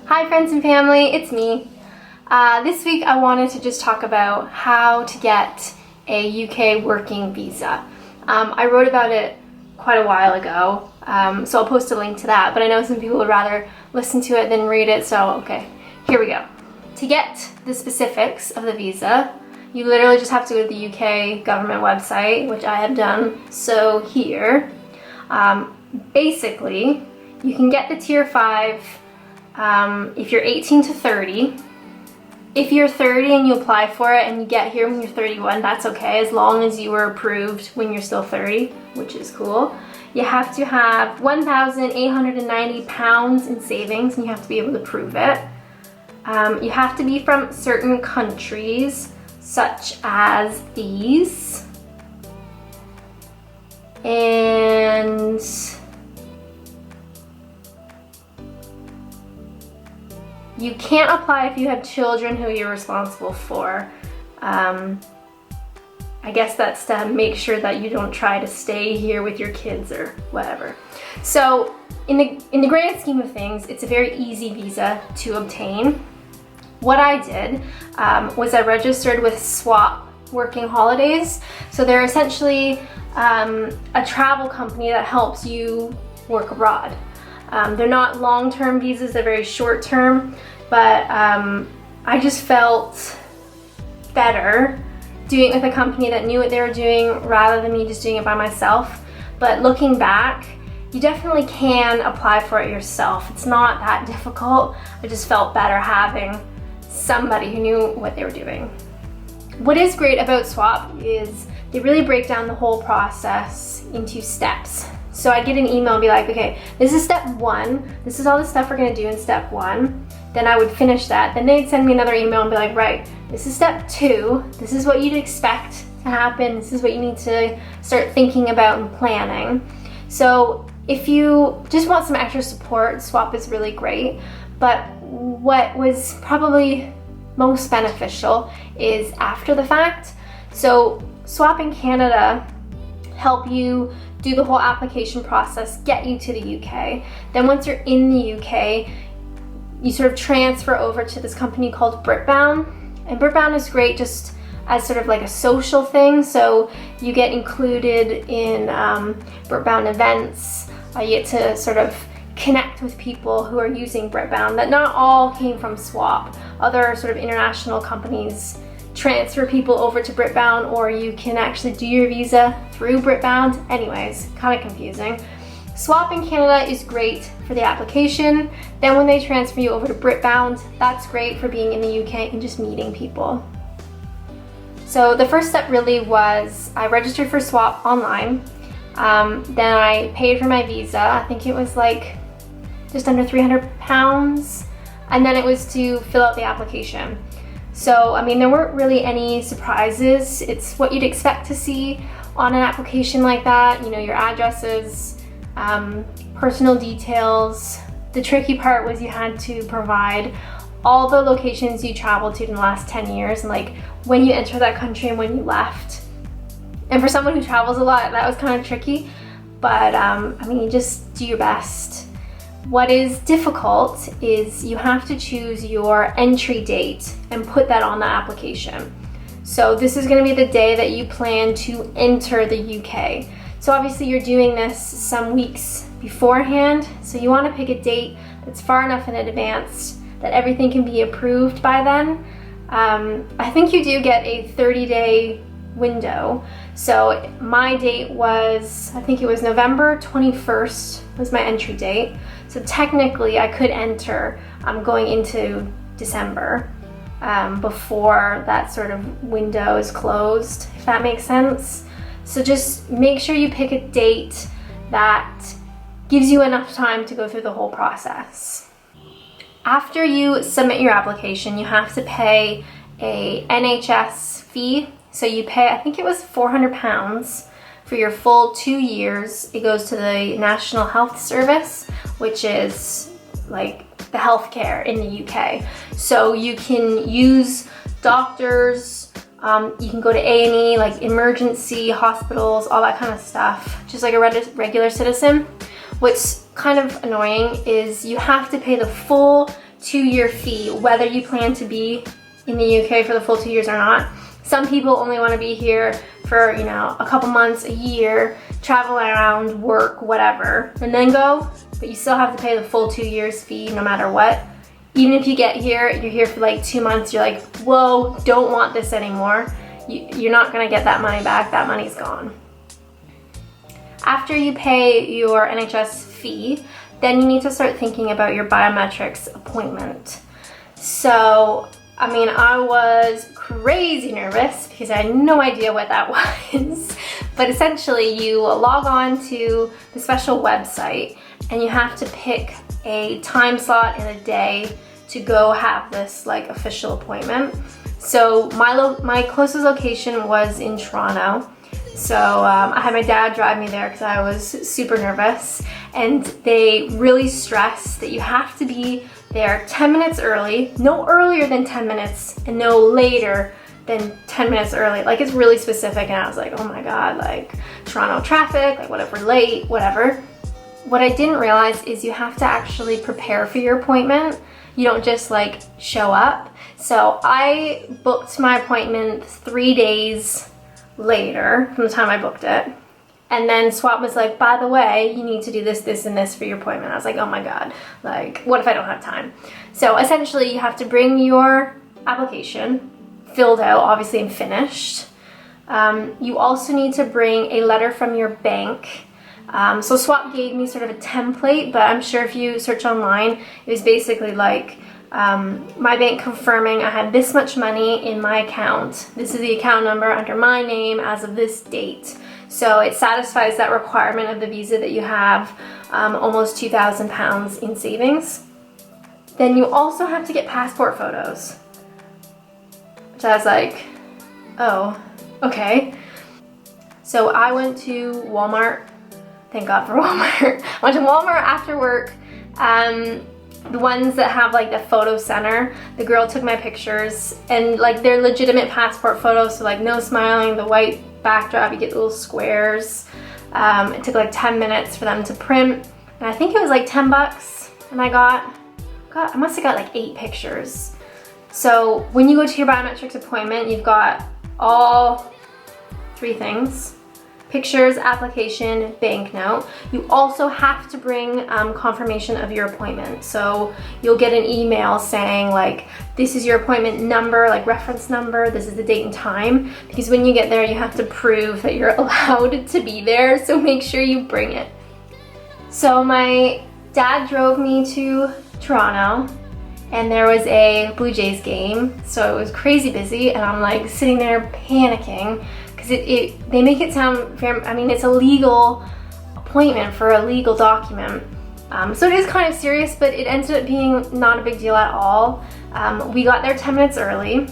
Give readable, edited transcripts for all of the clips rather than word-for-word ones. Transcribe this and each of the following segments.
Hi friends and family, it's me. This week I wanted to just talk about how to get a UK working visa. I wrote about it quite a while ago, so I'll post a link to that, but I know some people would rather listen to it than read it, so okay, here we go. To get the specifics of the visa, you literally just have to go to the UK government website, which I have done. So here, basically, you can get the Tier 5 if you're 18 to 30. If you're 30 and you apply for it and you get here when you're 31, that's okay, as long as you were approved when you're still 30, which is cool. You have to have £1,890 in savings and you have to be able to prove it. You have to be from certain countries, such as these. And you can't apply if you have children who you're responsible for. I guess that's to make sure that you don't try to stay here with your kids or whatever. So in the grand scheme of things, it's a very easy visa to obtain. What I did was I registered with Swap Working Holidays. So they're essentially a travel company that helps you work abroad. They're not long-term visas, they're very short-term, but I just felt better doing it with a company that knew what they were doing rather than me just doing it by myself. But looking back, you definitely can apply for it yourself. It's not that difficult. I just felt better having somebody who knew what they were doing. What is great about Swap is they really break down the whole process into steps. So I'd get an email and be like, okay, this is step 1. This is all the stuff we're gonna do in step 1. Then I would finish that. Then they'd send me another email and be like, right, this is step 2. This is what you'd expect to happen. This is what you need to start thinking about and planning. So if you just want some extra support, Swap is really great. But what was probably most beneficial is after the fact. So Swap in Canada help you do the whole application process, get you to the UK. Then once you're in the UK, you sort of transfer over to this company called Britbound. And Britbound is great just as sort of like a social thing. So you get included in Britbound events. You get to sort of connect with people who are using Britbound. That not all came from Swap. Other sort of international companies transfer people over to Britbound, or you can actually do your visa through Britbound. Anyways, kind of confusing. Swap in Canada is great for the application. Then when they transfer you over to Britbound, that's great for being in the UK and just meeting people. So the first step really was I registered for Swap online. Then I paid for my visa. I think it was like just under £300. And then it was to fill out the application. So, I mean, there weren't really any surprises. It's what you'd expect to see on an application like that. You know, your addresses, personal details. The tricky part was you had to provide all the locations you traveled to in the last 10 years and like when you entered that country and when you left. And for someone who travels a lot, that was kind of tricky. But, I mean, you just do your best. What is difficult is you have to choose your entry date and put that on the application. So this is going to be the day that you plan to enter the UK. So obviously you're doing this some weeks beforehand, so you want to pick a date that's far enough in advance that everything can be approved by then. I think you do get a 30-day window. So my date was, I think it was November 21st was my entry date. So technically I could enter going into December before that sort of window is closed, if that makes sense. So just make sure you pick a date that gives you enough time to go through the whole process. After you submit your application, you have to pay a NHS fee. So you pay, I think it was £400 for your full 2 years. It goes to the National Health Service, which is like the healthcare in the UK. So you can use doctors, you can go to A&E, like emergency hospitals, all that kind of stuff, just like a regular citizen. What's kind of annoying is you have to pay the full 2-year fee, whether you plan to be in the UK for the full 2 years or not. Some people only want to be here for, you know, a couple months, a year, travel around, work, whatever, and then go, but you still have to pay the full 2 years fee no matter what. Even if you get here, you're here for like 2 months, you're like, whoa, don't want this anymore. You're not gonna get that money back, that money's gone. After you pay your NHS fee, then you need to start thinking about your biometrics appointment. So, I mean, I was crazy nervous because I had no idea what that was. But essentially, you log on to the special website and you have to pick a time slot in a day to go have this like official appointment. So my closest location was in Toronto. So I had my dad drive me there because I was super nervous, and they really stress that you have to be there 10 minutes early, no earlier than 10 minutes and no later than 10 minutes early. Like, it's really specific, and I was like, oh my God, like Toronto traffic, like whatever, late, whatever. What I didn't realize is you have to actually prepare for your appointment. You don't just like show up. So I booked my appointment 3 days later from the time I booked it. And then Swap was like, by the way, you need to do this, this, and this for your appointment. I was like, oh my God, like, what if I don't have time? So essentially you have to bring your application filled out, obviously, and finished. You also need to bring a letter from your bank. So Swap gave me sort of a template, but I'm sure if you search online, it was basically like my bank confirming I had this much money in my account. This is the account number under my name as of this date. So it satisfies that requirement of the visa that you have almost £2,000 in savings. Then you also have to get passport photos, which I was like, oh, okay. So I went to Walmart. Thank God for Walmart. I went to Walmart after work. The ones that have like the photo center, the girl took my pictures, and like they're legitimate passport photos, so like no smiling, the white backdrop, you get little squares. It took like 10 minutes for them to print, and I think it was like 10 bucks, and I must have got like 8 pictures. So when you go to your biometrics appointment, you've got all 3 things: pictures, application, banknote. You also have to bring confirmation of your appointment. So you'll get an email saying like, this is your appointment number, like reference number, this is the date and time, because when you get there, you have to prove that you're allowed to be there, so make sure you bring it. So my dad drove me to Toronto, and there was a Blue Jays game, so it was crazy busy, and I'm like sitting there panicking, because they make it sound very, I mean, it's a legal appointment for a legal document. So it is kind of serious, but it ended up being not a big deal at all. We got there 10 minutes early.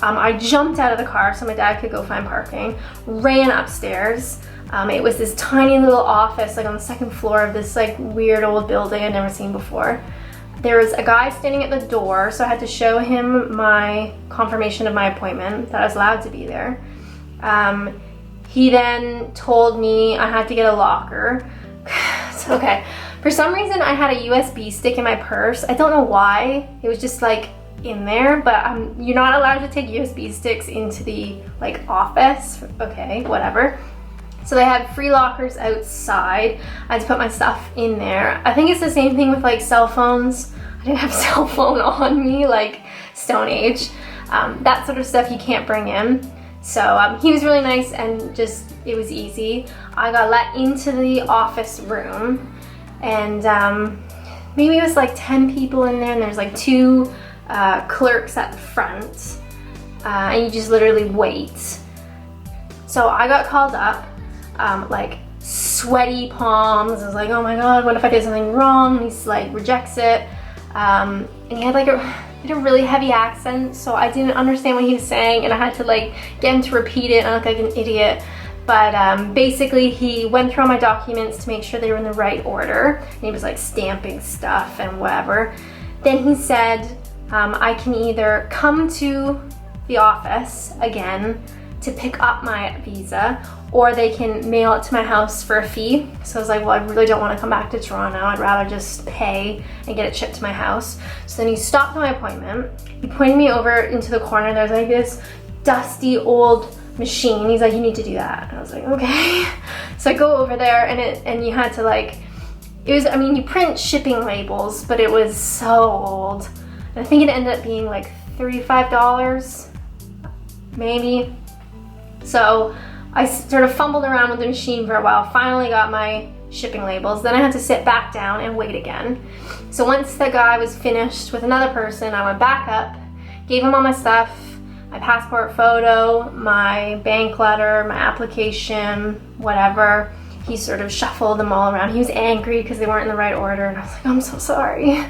I jumped out of the car so my dad could go find parking, ran upstairs. It was this tiny little office like on the 2nd floor of this like weird old building I'd never seen before. There was a guy standing at the door, so I had to show him my confirmation of my appointment, that I was allowed to be there. He then told me I had to get a locker. So, okay, for some reason I had a USB stick in my purse. I don't know why, it was just like in there, but you're not allowed to take USB sticks into the like office. Okay, whatever. So they had free lockers outside. I had to put my stuff in there. I think it's the same thing with like cell phones. I didn't have a cell phone on me, like Stone Age. That sort of stuff you can't bring in. So he was really nice, and just, it was easy. I got let into the office room, and maybe it was like 10 people in there, and there's like 2 clerks at the front, and you just literally wait. So I got called up, like sweaty palms. I was like, oh my God, what if I did something wrong? He's like, rejects it. And he had like a really heavy accent, so I didn't understand what he was saying, and I had to like get him to repeat it, and I looked like an idiot. But basically he went through all my documents to make sure they were in the right order, and he was like stamping stuff and whatever. Then he said I can either come to the office again to pick up my visa, or they can mail it to my house for a fee. So I was like, well, I really don't want to come back to Toronto. I'd rather just pay and get it shipped to my house. So then he stopped my appointment. He pointed me over into the corner. There's like this dusty old machine. He's like, you need to do that. And I was like, okay. So I go over there, and you had to like, it was, I mean, you print shipping labels, but it was so old. And I think it ended up being like $35, maybe. So I sort of fumbled around with the machine for a while, finally got my shipping labels. Then I had to sit back down and wait again. So once the guy was finished with another person, I went back up, gave him all my stuff, my passport photo, my bank letter, my application, whatever. He sort of shuffled them all around. He was angry because they weren't in the right order, and I was like, I'm so sorry.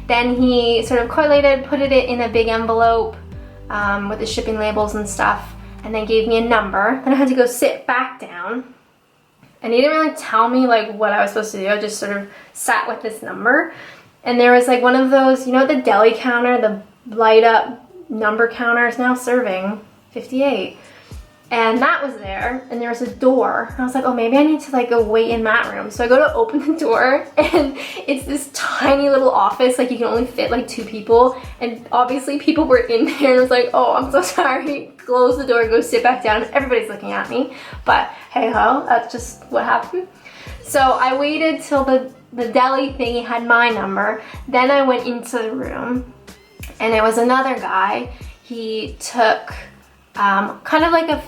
Then he sort of collated, put it in a big envelope with the shipping labels and stuff, and then gave me a number. Then I had to go sit back down, and he didn't really tell me like what I was supposed to do. I just sort of sat with this number, and there was like one of those, you know, the deli counter, the light up number counter is now serving 58. And that was there, and there was a door. And I was like, oh, maybe I need to like go wait in that room. So I go to open the door, and it's this tiny little office, like you can only fit like 2 people. And obviously people were in there, and I was like, oh, I'm so sorry. Close the door, go sit back down. Everybody's looking at me, but hey ho, that's just what happened. So I waited till the deli thingy had my number. Then I went into the room, and there was another guy. He took kind of like a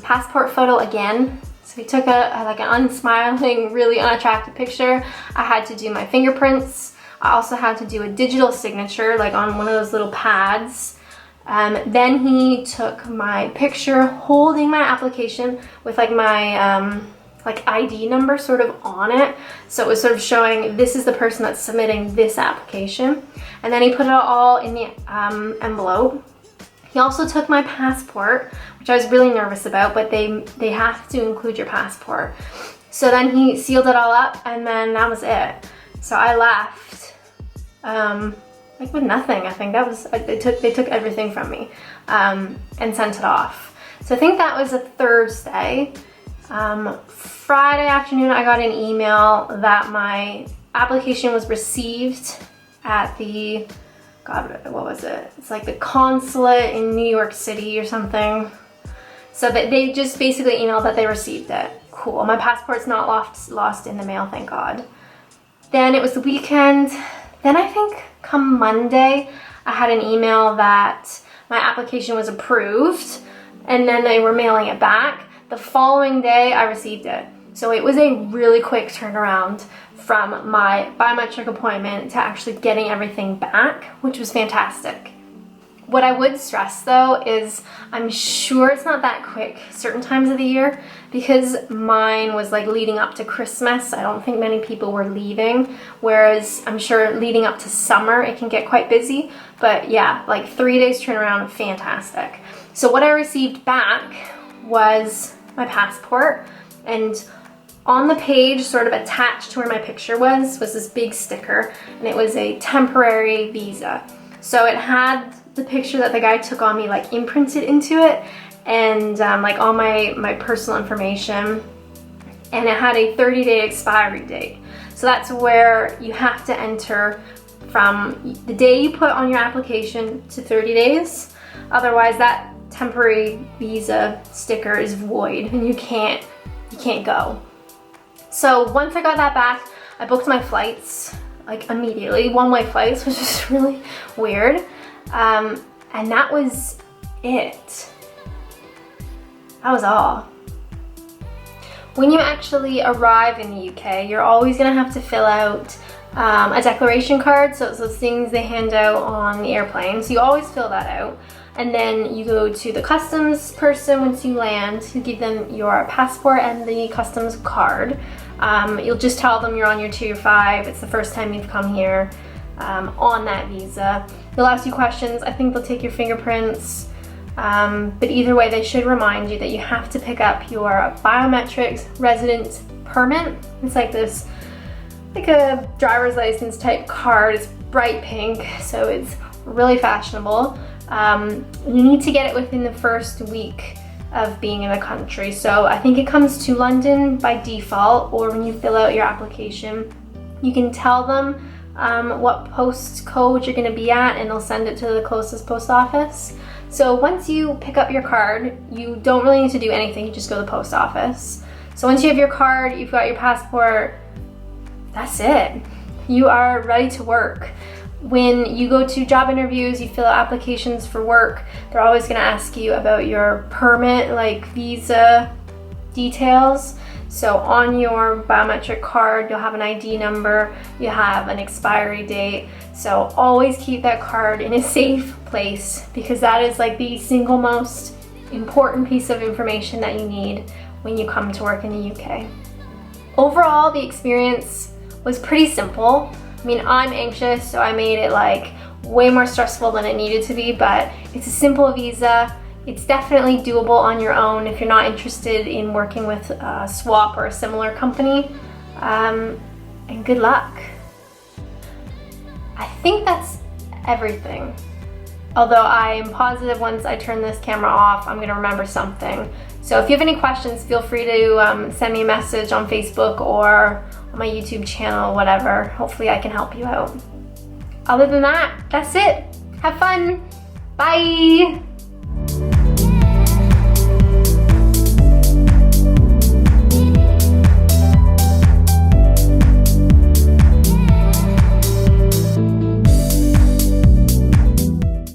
passport photo again. So he took like an unsmiling, really unattractive picture. I had to do my fingerprints. I also had to do a digital signature, like on one of those little pads. Then he took my picture holding my application with like my like ID number sort of on it. So it was sort of showing this is the person that's submitting this application. And then he put it all in the envelope. He also took my passport, which I was really nervous about, but they have to include your passport. So then he sealed it all up, and then that was it. So I left, like with nothing. I think that was, they took everything from me, and sent it off. So I think that was a Thursday. Friday afternoon, I got an email that my application was received at the, God, what was it? It's like the consulate in New York City or something. So that they just basically emailed that they received it. Cool, my passport's not lost in the mail, thank God. Then it was the weekend. Then I think come Monday, I had an email that my application was approved, and then they were mailing it back. The following day, I received it. So it was a really quick turnaround from my biometric appointment to actually getting everything back, which was fantastic. What I would stress though is I'm sure it's not that quick certain times of the year, because mine was like leading up to Christmas. I don't think many people were leaving, whereas I'm sure leading up to summer it can get quite busy. But yeah, like 3 days turnaround, fantastic. So what I received back was my passport, and on the page, sort of attached to where my picture was this big sticker, and it was a temporary visa. So it had the picture that the guy took on me like imprinted into it, and like all my personal information, and it had a 30-day expiry date. So that's where you have to enter from the day you put on your application to 30 days. Otherwise that temporary visa sticker is void and you can't go. So once I got that back, I booked my flights like immediately, one-way flights, which is really weird. And that was it. That was all. When you actually arrive in the UK, you're always gonna have to fill out a declaration card. So it's those things they hand out on the airplane. So you always fill that out. And then you go to the customs person once you land. You give them your passport and the customs card. You'll just tell them you're on your Tier 5. It's the first time you've come here on that visa. They'll ask you questions. I think they'll take your fingerprints. But either way, they should remind you that you have to pick up your biometrics resident permit. It's like this, like a driver's license type card. It's bright pink, so it's really fashionable. You need to get it within the first week of being in the country. So I think it comes to London by default, or when you fill out your application, you can tell them what postcode you're going to be at, and they'll send it to the closest post office. So once you pick up your card, you don't really need to do anything, you just go to the post office. So once you have your card, you've got your passport, that's it. You are ready to work. When you go to job interviews, you fill out applications for work, they're always going to ask you about your permit, like visa details. So on your biometric card, you'll have an ID number, you have an expiry date. So always keep that card in a safe place, because that is like the single most important piece of information that you need when you come to work in the UK. Overall, the experience was pretty simple. I mean, I'm anxious, so I made it like way more stressful than it needed to be, but it's a simple visa. It's definitely doable on your own if you're not interested in working with a Swap or a similar company. And good luck. I think that's everything. Although I am positive once I turn this camera off, I'm gonna remember something. So if you have any questions, feel free to send me a message on Facebook or on my YouTube channel, whatever. Hopefully I can help you out. Other than that, that's it. Have fun. Bye.